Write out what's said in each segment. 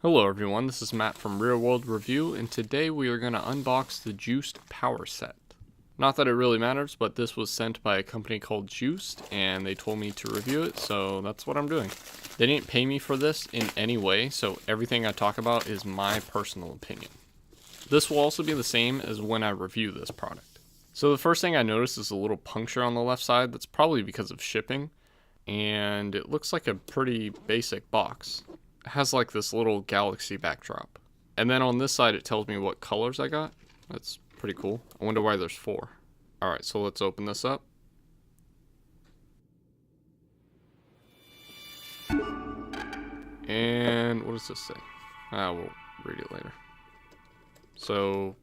Hello everyone, this is Matt from Real World Review, and today we are going to unbox the Juiced Power Set. Not that it really matters, but this was sent by a company called Juiced, and they told me to review it, so that's what I'm doing. They didn't pay me for this in any way, so everything I talk about is my personal opinion. This will also be the same as when I review this product. So the first thing I noticed is a little puncture on the left side. That's probably because of shipping, and it looks like a pretty basic box. It has like this little galaxy backdrop. And then on this side it tells me what colors I got. That's pretty cool. I wonder why there's 4. Alright, so let's open this up. And what does this say? We'll read it later. So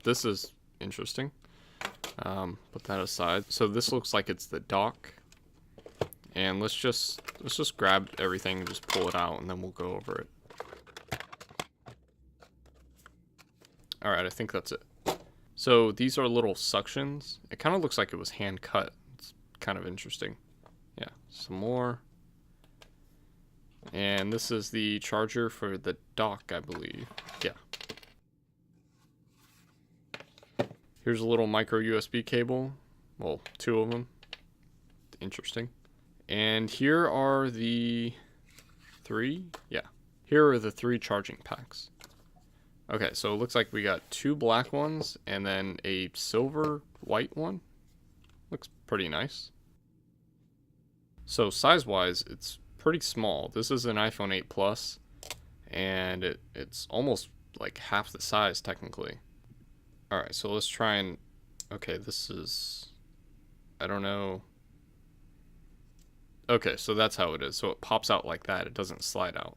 this is interesting. Put that aside. So this looks like it's the dock. And let's just grab everything and just pull it out, and then we'll go over it. Alright, I think that's it. So these are little suctions. It kind of looks like it was hand cut. It's kind of interesting. Yeah, some more. And this is the charger for the dock, I believe. Yeah. Here's a little micro USB cable. Well, 2 of them. Interesting. And here are the 3. Yeah. Here are the 3 charging packs. Okay, so it looks like we got 2 black ones and then a silver white one. Looks pretty nice. So size-wise, it's pretty small. This is an iPhone 8 Plus, and it's almost like half the size technically. Alright, so let's try and... Okay, this is... I don't know... Okay, so that's how it is. So it pops out like that. It doesn't slide out.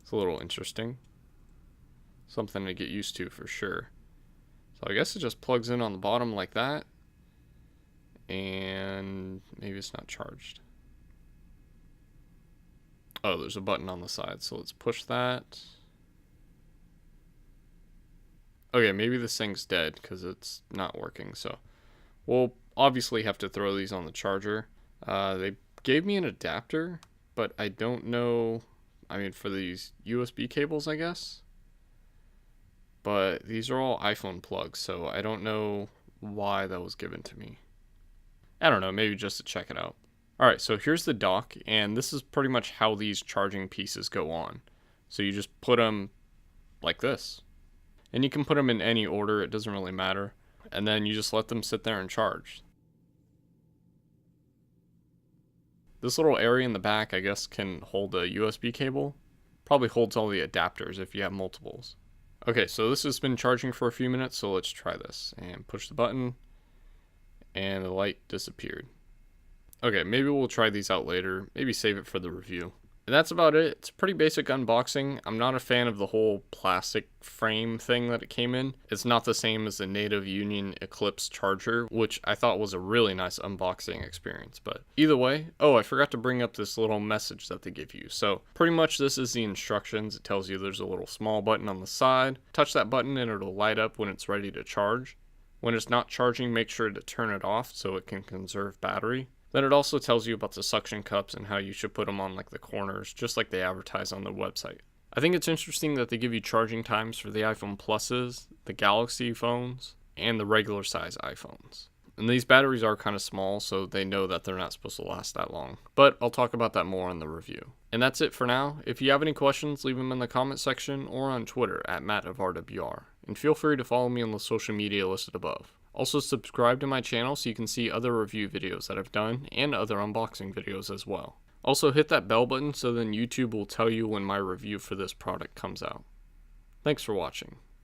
It's a little interesting. Something to get used to for sure. So I guess it just plugs in on the bottom like that. And maybe it's not charged. Oh, there's a button on the side. So let's push that. Okay, maybe this thing's dead because it's not working. So we'll obviously have to throw these on the charger. They gave me an adapter, but I don't know, I mean, for these USB cables, I guess. But these are all iPhone plugs, so I don't know why that was given to me. I don't know, maybe just to check it out. Alright, so here's the dock, and this is pretty much how these charging pieces go on. So you just put them like this. And you can put them in any order, it doesn't really matter. And then you just let them sit there and charge. This little area in the back, I guess, can hold a USB cable. Probably holds all the adapters if you have multiples. Okay, so this has been charging for a few minutes, so let's try this. And push the button, and the light disappeared. Okay, maybe we'll try these out later. Maybe save it for the review. And that's about it. It's a pretty basic unboxing. I'm not a fan of the whole plastic frame thing that it came in. It's not the same as the native Union Eclipse charger, which I thought was a really nice unboxing experience. But either way, oh, I forgot to bring up this little message that they give you. So pretty much this is the instructions. It tells you there's a little small button on the side. Touch that button and it'll light up when it's ready to charge. When it's not charging, make sure to turn it off so it can conserve battery. Then it also tells you about the suction cups and how you should put them on like the corners, just like they advertise on their website. I think it's interesting that they give you charging times for the iPhone Pluses, the Galaxy phones, and the regular size iPhones. And these batteries are kind of small, so they know that they're not supposed to last that long. But I'll talk about that more in the review. And that's it for now. If you have any questions, leave them in the comment section or on Twitter at MattofRWR. And feel free to follow me on the social media listed above. Also subscribe to my channel so you can see other review videos that I've done and other unboxing videos as well. Also hit that bell button so then YouTube will tell you when my review for this product comes out. Thanks for watching.